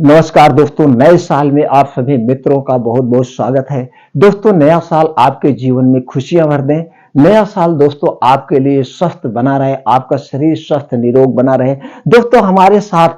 नमस्कार दोस्तों, नए साल में आप सभी मित्रों का बहुत बहुत स्वागत है। दोस्तों, नया साल आपके जीवन में खुशियां भर दें। नया साल दोस्तों आपके लिए स्वस्थ बना रहे, आपका शरीर स्वस्थ निरोग बना रहे। दोस्तों, हमारे साथ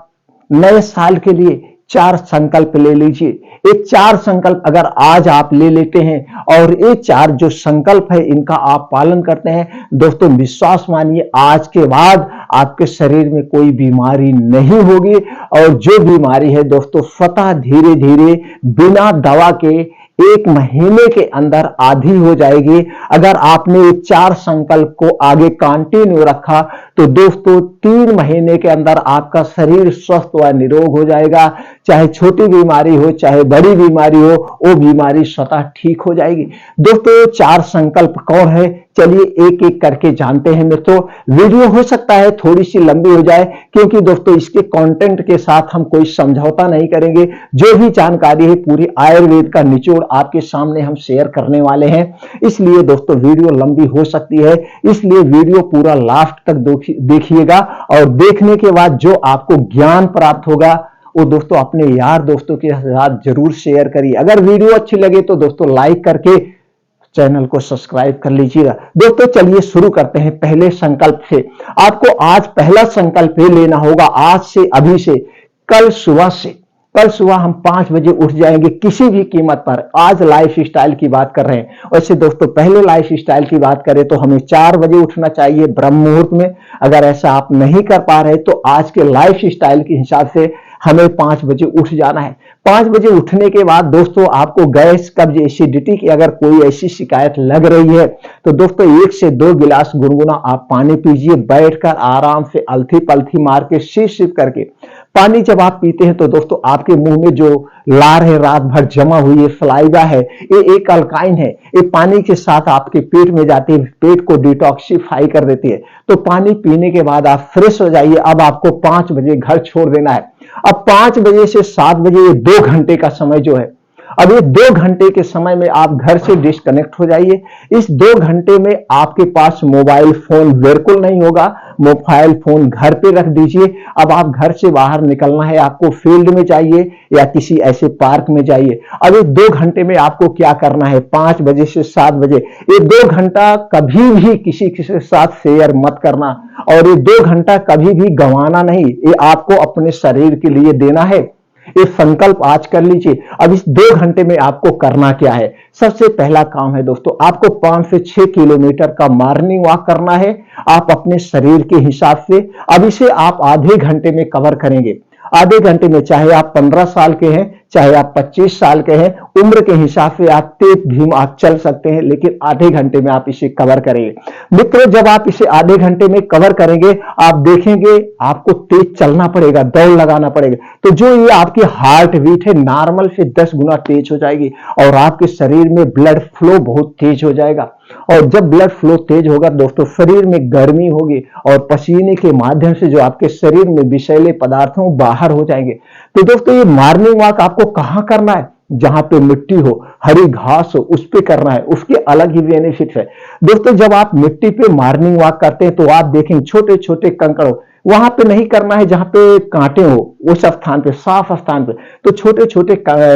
नए साल के लिए चार संकल्प ले लीजिए। ये चार संकल्प अगर आज आप ले लेते हैं और ये चार जो संकल्प है इनका आप पालन करते हैं, दोस्तों विश्वास मानिए आज के बाद आपके शरीर में कोई बीमारी नहीं होगी। और जो बीमारी है दोस्तों स्वतः धीरे धीरे बिना दवा के 1 महीने के अंदर आधी हो जाएगी। अगर आपने ये चार संकल्प को आगे कंटिन्यू रखा तो दोस्तों 3 महीने के अंदर आपका शरीर स्वस्थ व निरोग हो जाएगा। चाहे छोटी बीमारी हो चाहे बड़ी बीमारी हो, वो बीमारी स्वतः ठीक हो जाएगी। दोस्तों, चार संकल्प कौन है, चलिए एक एक करके जानते हैं मित्रों। वीडियो हो सकता है थोड़ी सी लंबी हो जाए, क्योंकि दोस्तों इसके कंटेंट के साथ हम कोई समझौता नहीं करेंगे। जो भी जानकारी है पूरी आयुर्वेद का निचोड़ आपके सामने हम शेयर करने वाले हैं। इसलिए दोस्तों वीडियो लंबी हो सकती है, इसलिए वीडियो पूरा लास्ट तक देखिएगा। और देखने के बाद जो आपको ज्ञान प्राप्त होगा वो दोस्तों अपने यार दोस्तों के साथ जरूर शेयर करिए। अगर वीडियो अच्छी लगे तो दोस्तों लाइक करके चैनल को सब्सक्राइब कर लीजिएगा। दोस्तों चलिए शुरू करते हैं पहले संकल्प से। आपको आज पहला संकल्प ये लेना होगा, आज से अभी से कल सुबह हम 5 बजे उठ जाएंगे किसी भी कीमत पर। आज लाइफ स्टाइल की बात कर रहे हैं। वैसे दोस्तों पहले लाइफ स्टाइल की बात करें तो हमें 4 बजे उठना चाहिए ब्रह्म मुहूर्त में। अगर ऐसा आप नहीं कर पा रहे तो आज के लाइफ स्टाइल के हिसाब से हमें 5 बजे उठ जाना है। 5 बजे उठने के बाद दोस्तों आपको गैस, कब्ज, एसिडिटी की अगर कोई ऐसी शिकायत लग रही है तो दोस्तों 1 से 2 गिलास गुनगुना आप पानी पीजिए। बैठकर आराम से अलथी पलथी मार के सिप करके पानी जब आप पीते हैं तो दोस्तों आपके मुंह में जो लार है रात भर जमा हुई है, सलाइवा है, ये एक अल्काइन है। ये पानी के साथ आपके पेट में जाती है, पेट को डिटॉक्सिफाई कर देती है। तो पानी पीने के बाद आप फ्रेश हो जाइए। अब आपको 5 बजे घर छोड़ देना है। अब 5 बजे से 7 बजे ये 2 घंटे का समय जो है, अब ये 2 घंटे के समय में आप घर से डिस्कनेक्ट हो जाइए। इस 2 घंटे में आपके पास मोबाइल फोन बिल्कुल नहीं होगा। मोबाइल फोन घर पे रख दीजिए। अब आप घर से बाहर निकलना है, आपको फील्ड में जाइए या किसी ऐसे पार्क में जाइए। अब ये 2 घंटे में आपको क्या करना है, 5 बजे से 7 बजे ये 2 घंटा कभी भी किसी के साथ शेयर मत करना। और ये 2 घंटा कभी भी गंवाना नहीं, ये आपको अपने शरीर के लिए देना है। ये संकल्प आज कर लीजिए। अब इस 2 घंटे में आपको करना क्या है, सबसे पहला काम है दोस्तों आपको 5 से 6 किलोमीटर का मॉर्निंग वॉक करना है। आप अपने शरीर के हिसाब से अब इसे आप आधे घंटे में कवर करेंगे। आधे घंटे में चाहे आप 15 साल के हैं चाहे आप 25 साल के हैं, उम्र के हिसाब से आप तेज धीम आप चल सकते हैं, लेकिन आधे घंटे में आप इसे कवर करेंगे। मित्रों, जब आप इसे आधे घंटे में कवर करेंगे आप देखेंगे आपको तेज चलना पड़ेगा, दौड़ लगाना पड़ेगा। तो जो ये आपकी हार्ट बीट है नॉर्मल से 10 गुना तेज हो जाएगी और आपके शरीर में ब्लड फ्लो बहुत तेज हो जाएगा। और जब ब्लड फ्लो तेज होगा दोस्तों शरीर में गर्मी होगी और पसीने के माध्यम से जो आपके शरीर में विषैले पदार्थ हो बाहर हो जाएंगे। तो दोस्तों ये मॉर्निंग वॉक आपको कहां करना है, जहां पे मिट्टी हो, हरी घास हो, उस पे करना है। उसके अलग ही बेनिफिट है दोस्तों। जब आप मिट्टी पे मॉर्निंग वॉक करते हैं तो आप देखेंगे छोटे छोटे कंकड़, वहां पे नहीं करना है जहां पे कांटे हो, उस स्थान पे साफ स्थान पे तो छोटे छोटे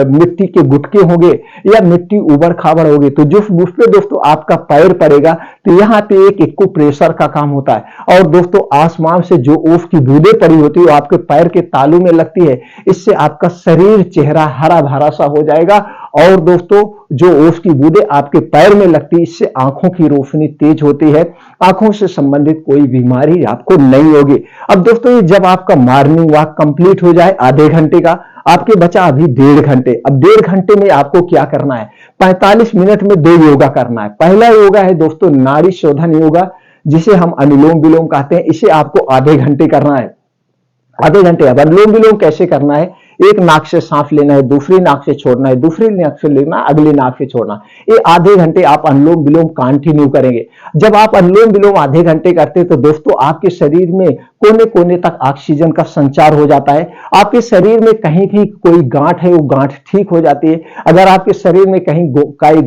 मिट्टी के गुटके होंगे या मिट्टी उबड़ खाबड़ होगी। तो जो उस पे दोस्तों आपका पैर पड़ेगा तो यहाँ पे एक इक्को प्रेशर का काम होता है। और दोस्तों आसमान से जो ओस की बूंदें पड़ी होती है वो आपके पैर के तालू में लगती है। इससे आपका शरीर चेहरा हरा भरा सा हो जाएगा। और दोस्तों जो ओस की बूंदें आपके पैर में लगती है इससे आंखों की रोशनी तेज होती है, आंखों से संबंधित कोई बीमारी आपको नहीं होगी। अब दोस्तों ये जब आपका मॉर्निंग वॉक कंप्लीट हो जाए आधे घंटे का, आपके बचा अभी 1.5 घंटे। अब 1.5 घंटे में आपको क्या करना है, 45 मिनट में 2 योगा करना है। पहला योगा है दोस्तों नाड़ी शोधन योगा, जिसे हम अनुलोम विलोम कहते हैं। इसे आपको आधे घंटे करना है, आधे घंटे। अब अनुलोम विलोम कैसे करना है, एक नाक से सांस लेना है, दूसरी नाक से छोड़ना है, दूसरी नाक से लेना, अगली नाक से छोड़ना। ये आधे घंटे आप अनुलोम विलोम कंटिन्यू करेंगे। जब आप अनुलोम विलोम आधे घंटे करते हैं तो दोस्तों आपके शरीर में कोने कोने तक ऑक्सीजन का संचार हो जाता है। आपके शरीर में कहीं भी कोई गांठ है वो गांठ ठीक हो जाती है। अगर आपके शरीर में कहीं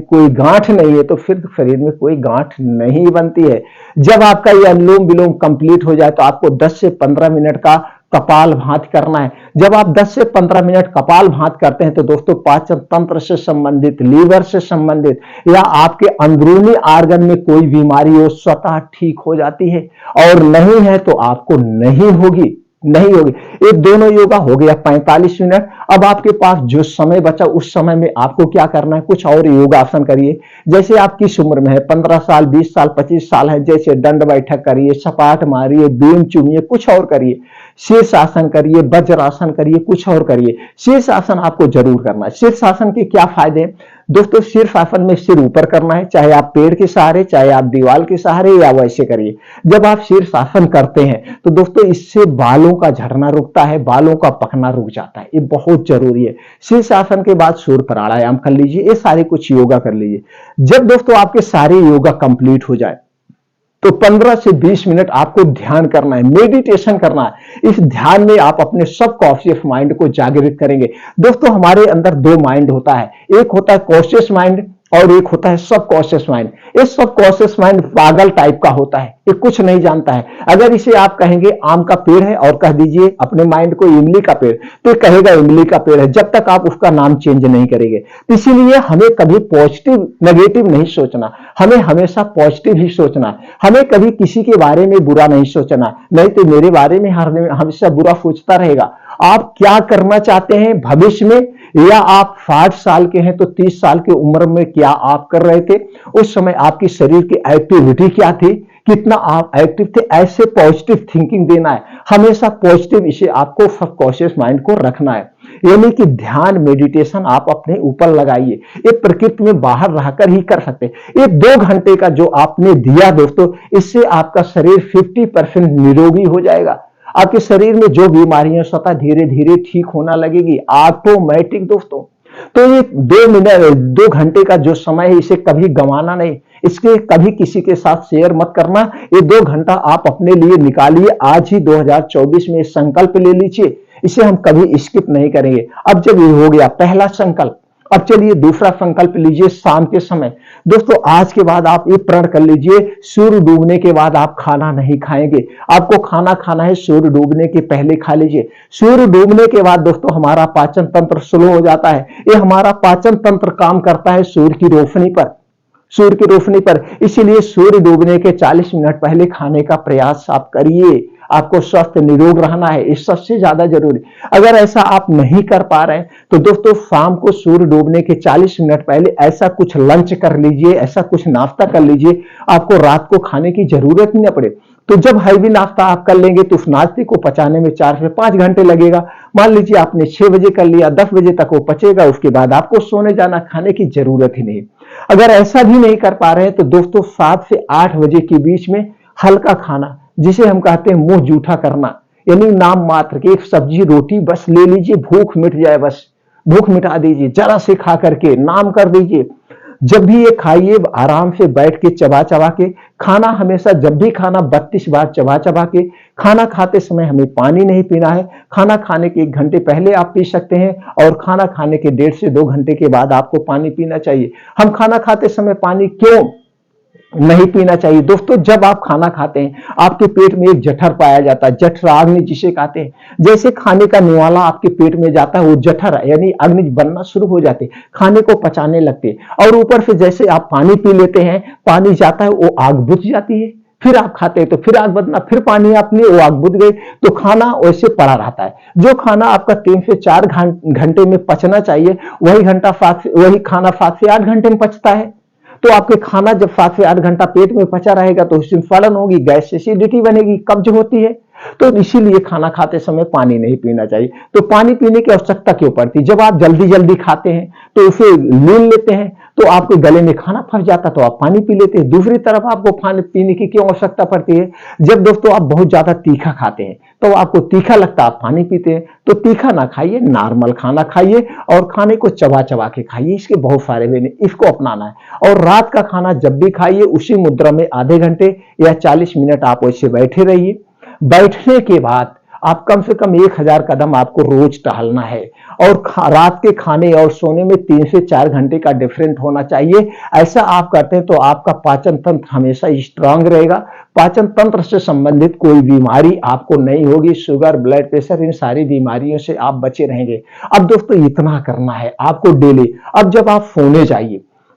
कोई गांठ नहीं है तो फिर शरीर में कोई गांठ नहीं बनती है। जब आपका ये अनुलोम विलोम कंप्लीट हो जाए तो आपको 10 से 15 मिनट का कपालभाति करना है। जब आप 10 से 15 मिनट कपालभाति करते हैं तो दोस्तों पाचन तंत्र से संबंधित, लीवर से संबंधित या आपके अंदरूनी आर्गन में कोई बीमारी हो स्वतः ठीक हो जाती है, और नहीं है तो आपको नहीं होगी। ये दोनों योगा हो गया 45 मिनट। अब आपके पास जो समय बचा उस समय में आपको क्या करना है, कुछ और योगासन करिए। जैसे आप किस उम्र में है, 15 साल, 20 साल, 25 साल है, जैसे दंड बैठक करिए, सपाट मारिए, बीम चूमिए, कुछ और करिए, शीर्षासन करिए, वज्रासन करिए, कुछ और करिए। शीर्षासन आपको जरूर करना है। शीर्षासन के क्या फायदे हैं दोस्तों? शीर्षासन में सिर ऊपर करना है, चाहे आप पेड़ के सहारे, चाहे आप दीवार के सहारे, या वैसे करिए। जब आप शीर्षासन करते हैं तो दोस्तों इससे बालों का झड़ना रुकता है, बालों का पकना रुक जाता है, ये बहुत जरूरी है। शीर्षासन के बाद सूर्य प्राणायाम कर लीजिए, ये सारे कुछ योगा कर लीजिए। जब दोस्तों आपके सारे योगा कंप्लीट हो जाए तो 15 से 20 मिनट आपको ध्यान करना है, मेडिटेशन करना है। इस ध्यान में आप अपने सबकॉन्शियस माइंड को जागृत करेंगे। दोस्तों हमारे अंदर दो माइंड होता है, एक होता है कॉन्शियस माइंड और एक होता है सबकॉन्शियस माइंड। ये सबकॉन्शियस माइंड पागल टाइप का होता है, ये कुछ नहीं जानता है। अगर इसे आप कहेंगे आम का पेड़ है और कह दीजिए अपने माइंड को इमली का पेड़, तो कहेगा इमली का पेड़ है, जब तक आप उसका नाम चेंज नहीं करेंगे। इसीलिए हमें कभी पॉजिटिव नेगेटिव नहीं सोचना, हमें हमेशा पॉजिटिव ही सोचना है। हमें कभी किसी के बारे में बुरा नहीं सोचना, नहीं तो मेरे बारे में हमेशा बुरा सोचता रहेगा। आप क्या करना चाहते हैं भविष्य में, या आप 60 साल के हैं तो 30 साल की उम्र में क्या आप कर रहे थे, उस समय आपकी शरीर की एक्टिविटी क्या थी, कितना आप एक्टिव थे, ऐसे पॉजिटिव थिंकिंग देना है हमेशा पॉजिटिव। इसे आपको सबकॉन्शियस माइंड को रखना है। यानी कि ध्यान मेडिटेशन आप अपने ऊपर लगाइए, ये प्रकृति में बाहर रहकर ही कर सकते हैं। ये 2 घंटे का जो आपने दिया दोस्तों, इससे आपका शरीर 50% निरोगी हो जाएगा। आपके शरीर में जो बीमारियां स्वतः धीरे धीरे ठीक होना लगेगी ऑटोमेटिक दोस्तों। तो ये 2 घंटे का जो समय है इसे कभी गंवाना नहीं, इसके कभी किसी के साथ शेयर मत करना। ये 2 घंटा आप अपने लिए निकालिए, आज ही 2024 में संकल्प ले लीजिए, इसे हम कभी स्किप नहीं करेंगे। अब जब ये हो गया पहला संकल्प, अब चलिए दूसरा संकल्प लीजिए शाम के समय। दोस्तों आज के बाद आप ये प्रण कर लीजिए, सूर्य डूबने के बाद आप खाना नहीं खाएंगे। आपको खाना खाना है सूर्य डूबने के पहले खा लीजिए। सूर्य डूबने के बाद दोस्तों हमारा पाचन तंत्र स्लो हो जाता है। ये हमारा पाचन तंत्र काम करता है सूर्य की रोशनी पर। इसीलिए सूर्य डूबने के 40 मिनट पहले खाने का प्रयास आप करिए। आपको स्वस्थ निरोग रहना है, इस सबसे ज्यादा जरूरी। अगर ऐसा आप नहीं कर पा रहे हैं तो दोस्तों शाम को सूर्य डूबने के 40 मिनट पहले ऐसा कुछ लंच कर लीजिए, ऐसा कुछ नाश्ता कर लीजिए, आपको रात को खाने की जरूरत ही न पड़े। तो जब हैवी नाश्ता आप कर लेंगे तो उस नाश्ते को पचाने में 4 से 5 घंटे लगेगा। मान लीजिए आपने 6 बजे कर लिया, 10 बजे तक वो पचेगा, उसके बाद आपको सोने जाना, खाने की जरूरत ही नहीं। अगर ऐसा भी नहीं कर पा रहे हैं तो दोस्तों 7 से 8 बजे के बीच में हल्का खाना, जिसे हम कहते हैं मुंह जूठा करना, यानी नाम मात्र की एक सब्जी रोटी बस ले लीजिए, भूख मिट जाए, बस भूख मिटा दीजिए, जरा से खा करके नाम कर दीजिए। जब भी ये खाइए आराम से बैठ के चबा चबा के खाना, हमेशा जब भी खाना 32 बार चबा चबा के खाना। खाते समय हमें पानी नहीं पीना है, खाना खाने के 1 घंटे पहले आप पी सकते हैं, और खाना खाने के 1.5 से 2 घंटे के बाद आपको पानी पीना चाहिए। हम खाना खाते समय पानी क्यों नहीं पीना चाहिए दोस्तों? जब आप खाना खाते हैं आपके पेट में एक जठर पाया जाता है, जठराग्नि जिसे कहते हैं। जैसे खाने का निवाला आपके पेट में जाता है, वो जठर यानी अग्नि बनना शुरू हो जाती है, खाने को पचाने लगती है। और ऊपर से जैसे आप पानी पी लेते हैं, पानी जाता है, वो आग बुझ जाती है, फिर आप खाते हैं तो फिर आग बदना, फिर पानी आपने, वो आग बुझ गई, तो खाना वैसे पड़ा रहता है। जो खाना आपका 3 से 4 घंटे में पचना चाहिए, वही खाना 7 से 8 घंटे में पचता है। तो आपके खाना जब 7 से 8 घंटा पेट में पचा रहेगा तो उसमें फलन होगी, गैस एसिडिटी बनेगी, कब्ज होती है। तो इसीलिए खाना खाते समय पानी नहीं पीना चाहिए। तो पानी पीने की आवश्यकता क्यों पड़ती? जब आप जल्दी जल्दी खाते हैं तो उसे लीन लेते हैं, तो आपके गले में खाना फंस जाता, तो आप पानी पी लेते हैं। दूसरी तरफ आपको पानी पीने की क्यों आवश्यकता पड़ती है? जब दोस्तों आप बहुत ज्यादा तीखा खाते हैं तो आपको तीखा लगता है, आप पानी पीते हैं। तो तीखा ना खाइए, नॉर्मल खाना खाइए, और खाने को चबा चबा के खाइए। इसके बहुत सारे बेनिफिट, इसको अपनाना है। और रात का खाना जब भी खाइए उसी मुद्रा में आधे घंटे या 40 मिनट आप वैसे बैठे रहिए। बैठने के बाद आप कम से कम 1000 कदम आपको रोज टहलना है। और रात के खाने और सोने में 3 से 4 घंटे का डिफरेंट होना चाहिए। ऐसा आप करते हैं तो आपका पाचन तंत्र हमेशा स्ट्रांग रहेगा। पाचन तंत्र से संबंधित कोई बीमारी आपको नहीं होगी। शुगर, ब्लड प्रेशर, इन सारी बीमारियों से आप बचे रहेंगे। अब दोस्तों इतना करना है आपको डेली। अब जब आप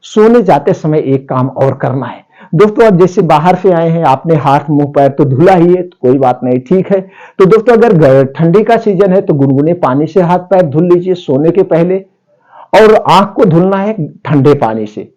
सोने जाते समय एक काम और करना है दोस्तों। अब जैसे बाहर से आए हैं, आपने हाथ मुंह पैर तो धुला ही है, तो कोई बात नहीं, ठीक है। तो दोस्तों अगर ठंडी का सीजन है तो गुनगुने पानी से हाथ पैर धुल लीजिए सोने के पहले। और आंख को धुलना है ठंडे पानी से।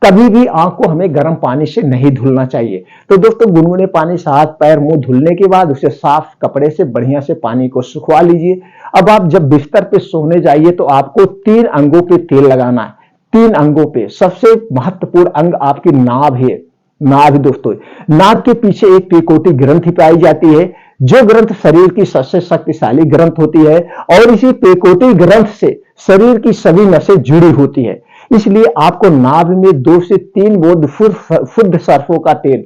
कभी भी आंख को हमें गर्म पानी से नहीं धुलना चाहिए। तो दोस्तों गुनगुने पानी से हाथ पैर मुंह धुलने के बाद उसे साफ कपड़े से बढ़िया से पानी को सुखवा लीजिए। अब आप जब बिस्तर पे सोने जाइए तो आपको 3 अंगों पे तेल लगाना है। 3 अंगों पे सबसे महत्वपूर्ण अंग आपकी नाभ है। नाभ दोस्तों, नाभ के पीछे एक पेकोटी ग्रंथि पाई जाती है, जो ग्रंथ शरीर की सबसे शक्तिशाली ग्रंथ होती है। और इसी पेकोटी ग्रंथ से शरीर की सभी नसें जुड़ी होती है। इसलिए आपको नाभ में 2 से 3 बूंद शुद्ध सरसों का तेल,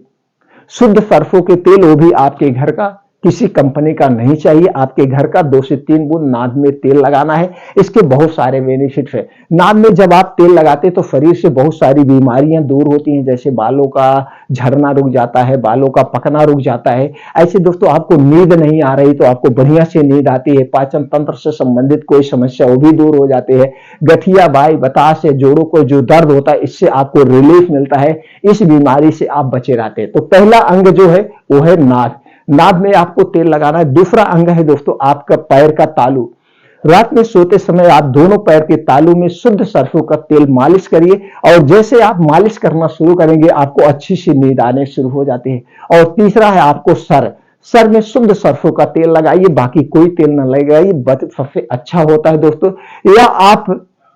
शुद्ध सरसों के तेल, वो भी आपके घर का, किसी कंपनी का नहीं चाहिए, आपके घर का 2 से 3 बूंद नाभ में तेल लगाना है। इसके बहुत सारे बेनिफिट है। नाभ में जब आप तेल लगाते हैं तो शरीर से बहुत सारी बीमारियां दूर होती हैं, जैसे बालों का झड़ना रुक जाता है, बालों का पकना रुक जाता है। ऐसे दोस्तों आपको नींद नहीं आ रही तो आपको बढ़िया से नींद आती है। पाचन तंत्र से संबंधित कोई समस्या वो भी दूर हो जाती है। गठिया, बाई, बतास से जोड़ों को जो दर्द होता है, इससे आपको रिलीफ मिलता है। इस बीमारी से आप बचे रहते हैं। तो पहला अंग जो है वो है नाभ। नाभ में आपको तेल लगाना है। दूसरा अंग है दोस्तों आपका पैर का तालू। रात में सोते समय आप दोनों पैर के तालू में शुद्ध सरसों का तेल मालिश करिए। और जैसे आप मालिश करना शुरू करेंगे आपको अच्छी सी नींद आने शुरू हो जाती है। और तीसरा है आपको सर में शुद्ध सरसों का तेल लगाइए, बाकी कोई तेल न लगाइए, सबसे अच्छा होता है दोस्तों। या आप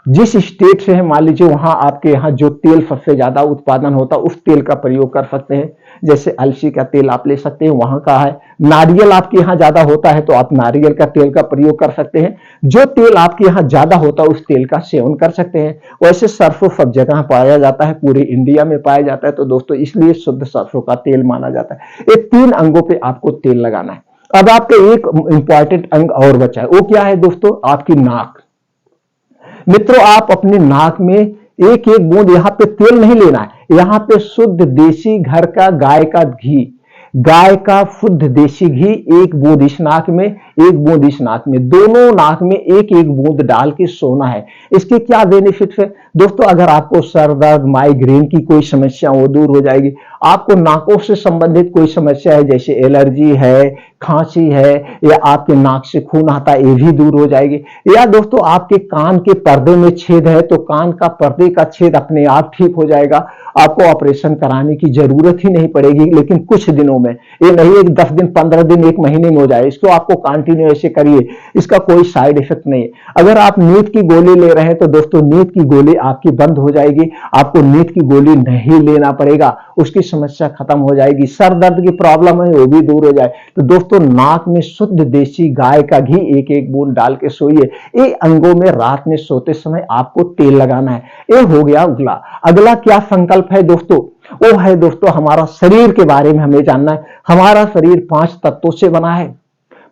जिस स्टेट से है, मान लीजिए वहां आपके यहाँ जो तेल सबसे ज्यादा उत्पादन होता है उस तेल का प्रयोग कर सकते हैं। जैसे अलसी का तेल आप ले सकते हैं, वहां का है। नारियल आपके यहाँ ज्यादा होता है तो आप नारियल का तेल का प्रयोग कर सकते हैं। जो तेल आपके यहाँ ज्यादा होता है उस तेल का सेवन कर सकते हैं। वैसे सरसों सब जगह पाया जाता है, पूरे इंडिया में पाया जाता है, तो दोस्तों इसलिए शुद्ध सरसों का तेल माना जाता है। ये 3 अंगों पे आपको तेल लगाना है। अब आपका एक इंपॉर्टेंट अंग और बचा है, वो क्या है दोस्तों? आपकी नाक। मित्रों, आप अपनी नाक में एक एक बूंद, यहां पे तेल नहीं लेना है, यहां पे शुद्ध देसी घर का गाय का घी, गाय का शुद्ध देसी घी 1 बूंद इस नाक में, 1 बूंद इस नाक में, दोनों नाक में 1-1 बूंद डाल के सोना है। इसके क्या बेनिफिट है दोस्तों? अगर आपको सर दर्द, माइग्रेन की कोई समस्या वो दूर हो जाएगी। आपको नाकों से संबंधित कोई समस्या है, जैसे एलर्जी है, खांसी है, या आपके नाक से खून आता है, ये भी दूर हो जाएगी। या दोस्तों आपके कान के पर्दे में छेद है तो कान का पर्दे का छेद अपने आप ठीक हो जाएगा। आपको ऑपरेशन कराने की जरूरत ही नहीं पड़ेगी, लेकिन कुछ दिनों में, ये नहीं एक 10 दिन, 15 दिन, 1 महीने में हो जाए। इसको आपको कंटिन्यू ऐसे करिए, इसका कोई साइड इफेक्ट नहीं है। अगर आप नींद की गोली ले रहे हैं तो दोस्तों नींद की गोली आपकी बंद हो जाएगी, आपको नींद की गोली नहीं लेना पड़ेगा, उसकी समस्या खत्म हो जाएगी। सर दर्द की प्रॉब्लम है वो भी दूर हो जाए। तो दोस्तों नाक में शुद्ध देसी गाय का घी 1-1 बूंद डाल के सोइए। ये अंगों में रात में सोते समय आपको तेल लगाना है। ये हो गया अगला। अगला क्या संकल्प है दोस्तों? वो है दोस्तों हमारा शरीर के बारे में हमें जानना है। हमारा शरीर 5 तत्वों से बना है।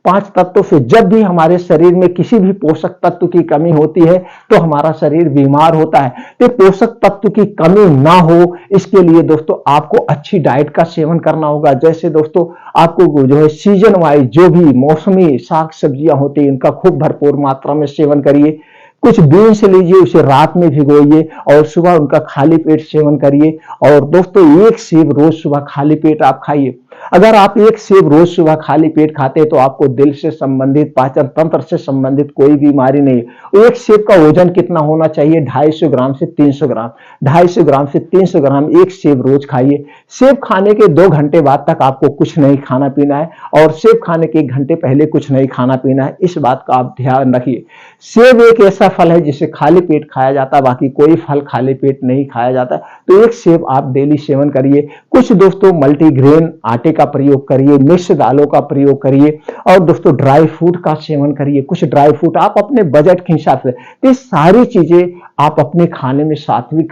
5 तत्वों से जब भी हमारे शरीर में किसी भी पोषक तत्व की कमी होती है तो हमारा शरीर बीमार होता है। तो पोषक तत्व की कमी ना हो, इसके लिए दोस्तों आपको अच्छी डाइट का सेवन करना होगा। जैसे दोस्तों आपको जो है सीजन वाइज जो भी मौसमी साग सब्जियां होती है इनका खूब भरपूर मात्रा में सेवन करिए। कुछ बीन्स लीजिए, उसे रात में भिगोइए और सुबह उनका खाली पेट सेवन करिए। और दोस्तों 1 सेब रोज सुबह खाली पेट आप खाइए। अगर आप 1 सेब रोज सुबह खाली पेट खाते हैं तो आपको दिल से संबंधित, पाचन तंत्र से संबंधित कोई बीमारी नहीं। 1 सेब का वजन कितना होना चाहिए? 250 ग्राम से 300 ग्राम। 250 ग्राम से 300 ग्राम 1 सेब रोज खाइए। सेब खाने के 2 घंटे बाद तक आपको कुछ नहीं खाना पीना है, और सेब खाने के 1 घंटे पहले कुछ नहीं खाना पीना है। इस बात का आप ध्यान रखिए। सेब एक ऐसा फल है जिसे खाली पेट खाया जाता है, बाकी कोई फल खाली पेट नहीं खाया जाता। तो 1 सेब आप डेली सेवन करिए। कुछ दोस्तों मल्टीग्रेन आटे का प्रयोग करिए, मिक्स दालों का प्रयोग करिए, और दोस्तों ड्राई फ्रूट का सेवन करिए। कुछ ड्राई फ्रूट आप अपने बजट के हिसाब से, ये सारी चीजें आप अपने खाने में, सात्विक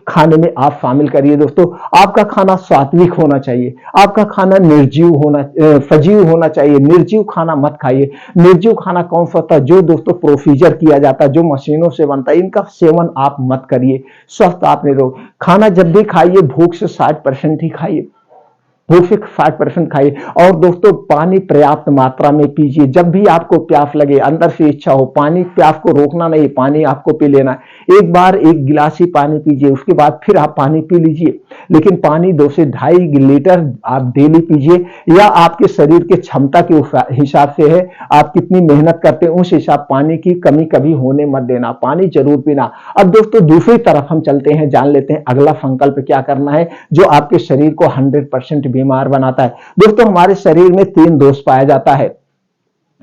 खाने में आप शामिल करिए। दोस्तों आपका खाना सात्विक होना चाहिए, आपका खाना निर्जीव सजीव होना चाहिए। निर्जीव खाना मत खाइए। निर्जीव खाना कौन सा होता है? जो दोस्तों प्रोसीजर किया जाता है, जो मशीनों से बनता है, इनका सेवन आप मत करिए। स्वस्थ आप नहीं रहो। खाना जब भी खाइए भूख से 60% ही खाइए, भूख से 60% खाइए। और दोस्तों पानी पर्याप्त मात्रा में पीजिए। जब भी आपको प्यास लगे, अंदर से इच्छा हो, पानी, प्यास को रोकना नहीं, पानी आपको पी लेना है। एक बार 1 गिलास ही पानी पीजिए, उसके बाद फिर आप पानी पी लीजिए, लेकिन पानी 2 से 2.5 लीटर आप डेली पीजिए, या आपके शरीर के क्षमता के हिसाब से है, आप कितनी मेहनत करते हैं उस हिसाब। पानी की कमी कभी होने मत देना, पानी जरूर पीना। अब दोस्तों दूसरी तरफ हम चलते हैं, जान लेते हैं अगला संकल्प क्या करना है जो आपके शरीर को 100% बीमार बनाता है। दोस्तों हमारे शरीर में 3 दोष पाया जाता है।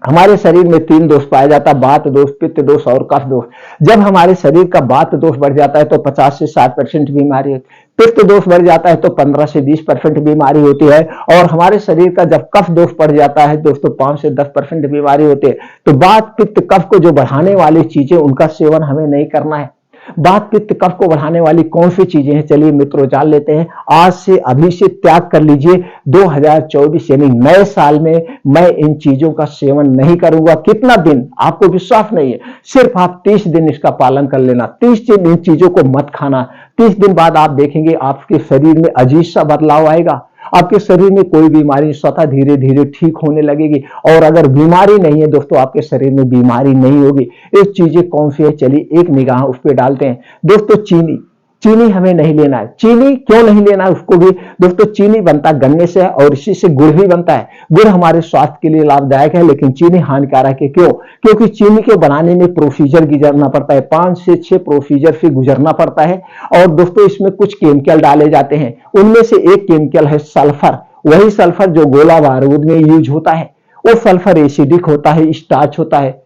हमारे शरीर में 3 दोष पाया जाता है, वात दोष, पित्त दोष और कफ दोष। जब हमारे शरीर का वात दोष बढ़ जाता है तो 50 से 60% बीमारी होती है, पित्त दोष बढ़ जाता है तो 15 से 20% बीमारी होती है, और हमारे शरीर का जब कफ दोष बढ़ जाता है दोस्तों 5 से 10% बीमारी होती है। तो वात, पित्त, कफ को जो बढ़ाने वाली चीजें, उनका सेवन हमें नहीं करना है। वात, पित्त, कफ को बढ़ाने वाली कौन सी चीजें हैं, चलिए मित्रों जान लेते हैं। आज से, अभी से त्याग कर लीजिए। 2024 यानी नए साल में मैं इन चीजों का सेवन नहीं करूंगा। कितना दिन? आपको विश्वास नहीं है, सिर्फ आप 30 दिन इसका पालन कर लेना। 30 दिन इन चीजों को मत खाना। 30 दिन बाद आप देखेंगे आपके शरीर में अजीब सा बदलाव आएगा। आपके शरीर में कोई बीमारी स्वतः धीरे धीरे ठीक होने लगेगी। और अगर बीमारी नहीं है दोस्तों, आपके शरीर में बीमारी नहीं होगी। ये चीजें कौन सी है, चलिए एक निगाह उस पर डालते हैं। दोस्तों चीनी, चीनी हमें नहीं लेना है। चीनी क्यों नहीं लेना है उसको भी दोस्तों, चीनी बनता गन्ने से और इसी से गुड़ भी बनता है। गुड़ हमारे स्वास्थ्य के लिए लाभदायक है, लेकिन चीनी हानिकारक है। क्यों? क्योंकि चीनी के बनाने में प्रोसीजर गुजरना पड़ता है, 5 से 6 प्रोसीजर से गुजरना पड़ता है। और दोस्तों इसमें कुछ केमिकल डाले जाते हैं, उनमें से एक केमिकल है सल्फर। वही सल्फर जो गोला बारूद में यूज होता है, वो सल्फर एसिडिक होता है, स्टार्च होता है,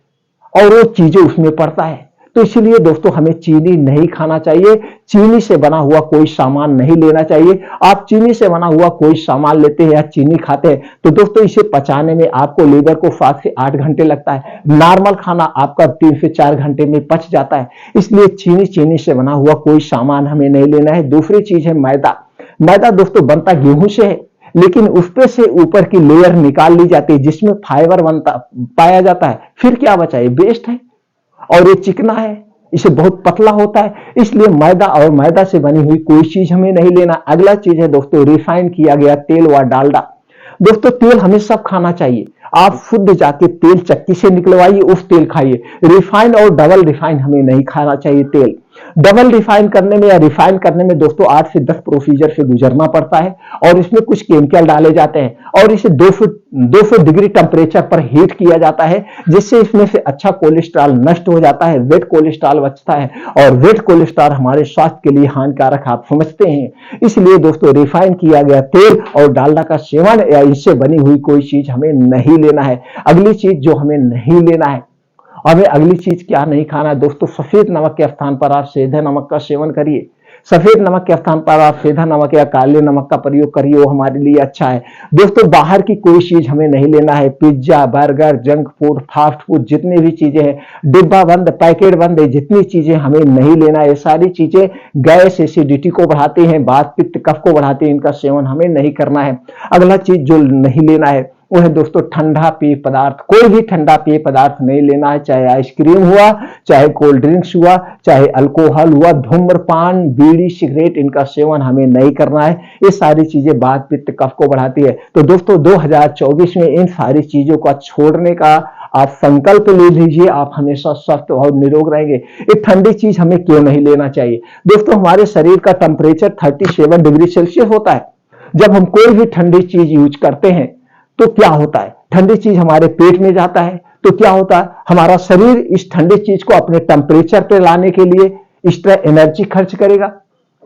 और वो चीजें उसमें पड़ता है। तो इसलिए दोस्तों हमें चीनी नहीं खाना चाहिए। चीनी से बना हुआ कोई सामान नहीं लेना चाहिए। आप चीनी से बना हुआ कोई सामान लेते हैं या चीनी खाते हैं तो दोस्तों इसे पचाने में आपको लीवर को 7 से 8 घंटे लगता है। नॉर्मल खाना आपका 3 से 4 घंटे में पच जाता है। इसलिए चीनी से बना हुआ कोई सामान हमें नहीं लेना है। दूसरी चीज है मैदा। मैदा दोस्तों बनता गेहूं से है, लेकिन उस पे से ऊपर की लेयर निकाल ली जाती है जिसमें फाइबर पाया जाता है। फिर क्या बचा? ये वेस्ट है और ये चिकना है, इसे बहुत पतला होता है। इसलिए मैदा और मैदा से बनी हुई कोई चीज हमें नहीं लेना। अगला चीज है दोस्तों रिफाइन किया गया तेल व डालडा। दोस्तों तेल हमें सब खाना चाहिए। आप शुद्ध जाके तेल चक्की से निकलवाइए, उस तेल खाइए। रिफाइन और डबल रिफाइन हमें नहीं खाना चाहिए तेल। डबल रिफाइन करने में या रिफाइन करने में दोस्तों 8 से 10 प्रोसीजर से गुजरना पड़ता है, और इसमें कुछ केमिकल डाले जाते हैं, और इसे 200 डिग्री टेम्परेचर पर हीट किया जाता है, जिससे इसमें से अच्छा कोलेस्ट्रॉल नष्ट हो जाता है, वेट कोलेस्ट्रॉल बचता है, और वेट कोलेस्ट्रॉल हमारे स्वास्थ्य के लिए हानिकारक आप समझते हैं। इसलिए दोस्तों रिफाइन किया गया तेल और डालडा का सेवन या इससे बनी हुई कोई चीज हमें नहीं लेना है। अगली चीज जो हमें नहीं लेना है, हमें अगली चीज क्या नहीं खाना है दोस्तों, सफेद नमक के स्थान पर आप सेंधा नमक का सेवन करिए। सफेद नमक के स्थान पर आप सेंधा नमक या काले नमक का प्रयोग करिए, वो हमारे लिए अच्छा है। दोस्तों बाहर की कोई चीज हमें नहीं लेना है। Pizza, burger, junk food, fast food, जितनी भी चीजें हैं, डिब्बा बंद, पैकेट बंद है, जितनी चीजें हमें नहीं लेना है। ये सारी चीजें गैस, एसिडिटी को बढ़ाती हैं, वात, पित्त, कफ को बढ़ाती हैं, इनका सेवन हमें नहीं करना है। अगला चीज जो नहीं लेना है वो है दोस्तों ठंडा पेय पदार्थ। कोई भी ठंडा पेय पदार्थ नहीं लेना है, चाहे आइसक्रीम हुआ, चाहे कोल्ड ड्रिंक्स हुआ, चाहे अल्कोहल हुआ, धूम्रपान, बीड़ी, सिगरेट, इनका सेवन हमें नहीं करना है। ये सारी चीजें वात, पित्त, कफ को बढ़ाती है। तो दोस्तों 2024 में इन सारी चीजों का छोड़ने का आप संकल्प ले लीजिए, आप हमेशा स्वस्थ और निरोग रहेंगे। ये ठंडी चीज हमें क्यों नहीं लेना चाहिए दोस्तों? हमारे शरीर का टेम्परेचर 37 डिग्री सेल्सियस होता है। जब हम कोई भी ठंडी चीज यूज करते हैं तो क्या होता है, ठंडी चीज हमारे पेट में जाता है तो क्या होता है, हमारा शरीर इस ठंडी चीज को अपने टेम्परेचर पे लाने के लिए एक्स्ट्रा एनर्जी खर्च करेगा,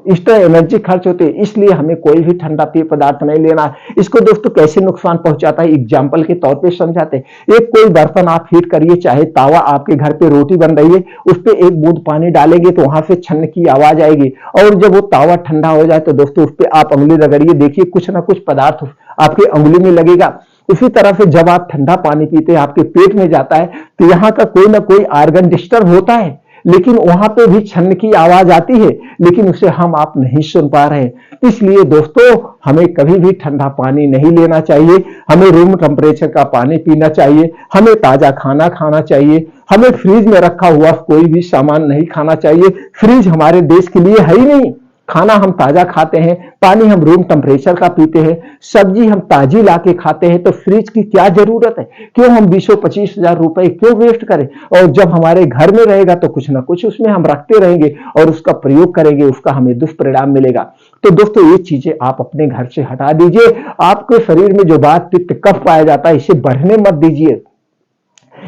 एक्स्ट्रा एनर्जी खर्च होती है, इसलिए हमें कोई भी ठंडा पेय पदार्थ नहीं लेना है। इसको दोस्तों कैसे नुकसान पहुंचाता है एग्जाम्पल के तौर पे समझाते हैं। एक कोई बर्तन आप हीट करिए, चाहे तावा, आपके घर पे रोटी बन रही है, उस पे एक बूंद पानी डालेंगे तो वहां से छन्न की आवाज आएगी, और जब वो तावा ठंडा हो जाए तो दोस्तों उस पे आप उंगली रगड़िए, देखिए कुछ ना कुछ पदार्थ आपके उंगली में लगेगा। उसी तरह से जब आप ठंडा पानी पीते हैं, आपके पेट में जाता है, तो यहाँ का कोई ना कोई आर्गन डिस्टर्ब होता है, लेकिन वहां पे भी छन्न की आवाज आती है, लेकिन उसे हम आप नहीं सुन पा रहे हैं। इसलिए दोस्तों हमें कभी भी ठंडा पानी नहीं लेना चाहिए, हमें रूम टेम्परेचर का पानी पीना चाहिए, हमें ताजा खाना खाना चाहिए, हमें फ्रिज में रखा हुआ कोई भी सामान नहीं खाना चाहिए। फ्रिज हमारे देश के लिए है ही नहीं। खाना हम ताजा खाते हैं, पानी हम रूम टेम्परेचर का पीते हैं, सब्जी हम ताजी लाके खाते हैं, तो फ्रिज की क्या जरूरत है? क्यों हम 20-25 हजार रुपए क्यों वेस्ट करें? और जब हमारे घर में रहेगा तो कुछ ना कुछ उसमें हम रखते रहेंगे और उसका प्रयोग करेंगे, उसका हमें दुष्परिणाम मिलेगा। तो दोस्तों ये चीजें आप अपने घर से हटा दीजिए। आपके शरीर में जो वात पित्त कफ पाया जाता है, इसे बढ़ने मत दीजिए।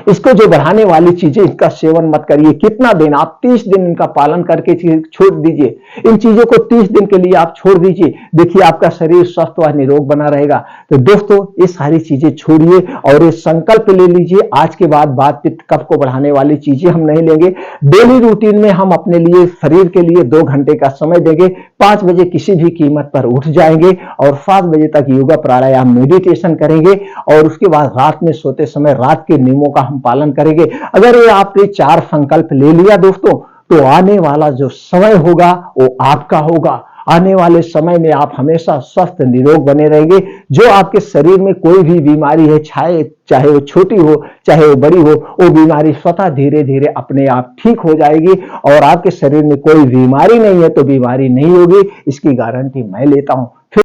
इसको जो बढ़ाने वाली चीजें, इसका सेवन मत करिए। कितना दिन? आप 30 दिन इनका पालन करके छोड़ दीजिए। इन चीजों को 30 दिन के लिए आप छोड़ दीजिए, देखिए आपका शरीर स्वस्थ व निरोग बना रहेगा। तो दोस्तों ये सारी चीजें छोड़िए और ये संकल्प ले लीजिए, आज के बाद वात पित्त कफ को बढ़ाने वाली चीजें हम नहीं लेंगे। डेली रूटीन में हम अपने लिए, शरीर के लिए 2 घंटे का समय देंगे। 5 बजे किसी भी कीमत पर उठ जाएंगे और 7 बजे तक योगा प्राणायाम मेडिटेशन करेंगे, और उसके बाद रात में सोते समय रात के नियमों का हम पालन करेंगे। अगर ये आपने 4 संकल्प ले लिया दोस्तों, तो आने वाला जो समय होगा वो आपका होगा। आने वाले समय में आप हमेशा स्वस्थ निरोग बने रहेंगे। जो आपके शरीर में कोई भी बीमारी है, चाहे वो छोटी हो चाहे वो बड़ी हो, वो बीमारी स्वतः धीरे धीरे अपने आप ठीक हो जाएगी। और आपके शरीर में कोई बीमारी नहीं है तो बीमारी नहीं होगी, इसकी गारंटी मैं लेता हूं।